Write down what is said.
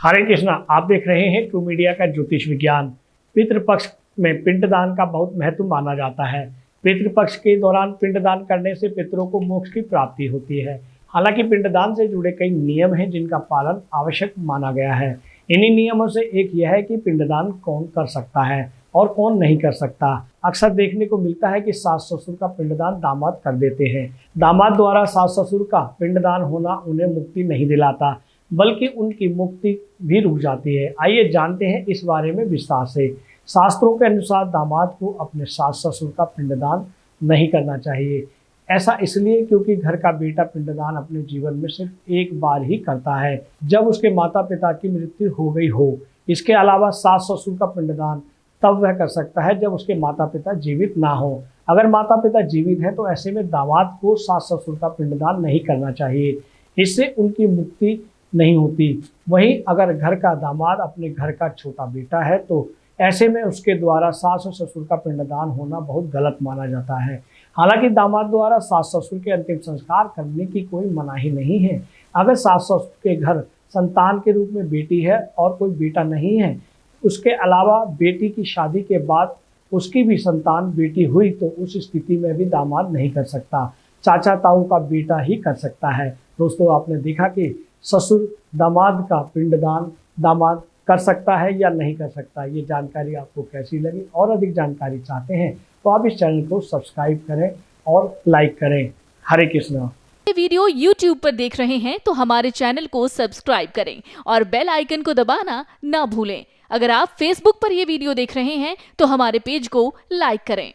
हरे कृष्णा, आप देख रहे हैं ट्रू मीडिया का ज्योतिष विज्ञान। पितृपक्ष में पिंडदान का बहुत महत्व माना जाता है। पितृपक्ष के दौरान पिंडदान करने से पितरों को मोक्ष की प्राप्ति होती है। हालांकि पिंडदान से जुड़े कई नियम हैं जिनका पालन आवश्यक माना गया है। इन्हीं नियमों से एक यह है कि पिंडदान कौन कर सकता है और कौन नहीं कर सकता। अक्सर देखने को मिलता है कि सास ससुर का पिंडदान दामाद कर देते हैं। दामाद द्वारा सास ससुर का पिंडदान होना उन्हें मुक्ति नहीं दिलाता, बल्कि उनकी मुक्ति भी रुक जाती है। आइए जानते हैं इस बारे में विस्तार से। शास्त्रों के अनुसार दामाद को अपने सास ससुर का पिंडदान नहीं करना चाहिए। ऐसा इसलिए क्योंकि घर का बेटा पिंडदान अपने जीवन में सिर्फ एक बार ही करता है, जब उसके माता पिता की मृत्यु हो गई हो। इसके अलावा सास ससुर का पिंडदान तब वह कर सकता है जब उसके माता पिता जीवित ना हो। अगर माता पिता जीवित हैं तो ऐसे में दामाद को सास ससुर का पिंडदान नहीं करना चाहिए, इससे उनकी मुक्ति नहीं होती। वहीं अगर घर का दामाद अपने घर का छोटा बेटा है तो ऐसे में उसके द्वारा सास और ससुर का पिंडदान होना बहुत गलत माना जाता है। हालांकि दामाद द्वारा सास ससुर के अंतिम संस्कार करने की कोई मनाही नहीं है। अगर सास ससुर के घर संतान के रूप में बेटी है और कोई बेटा नहीं है, उसके अलावा बेटी की शादी के बाद उसकी भी संतान बेटी हुई, तो उस स्थिति में भी दामाद नहीं कर सकता। चाचा ताऊ का बेटा ही कर सकता है। दोस्तों, आपने देखा कि ससुर दामाद का पिंडदान दामाद कर सकता है या नहीं कर सकता। ये जानकारी आपको कैसी लगी? और अधिक जानकारी चाहते हैं तो आप इस चैनल को सब्सक्राइब करें और लाइक करें। हरे कृष्णा। ये वीडियो YouTube पर देख रहे हैं तो हमारे चैनल को सब्सक्राइब करें और बेल आइकन को दबाना ना भूलें। अगर आप Facebook पर यह वीडियो देख रहे हैं तो हमारे पेज को लाइक करें।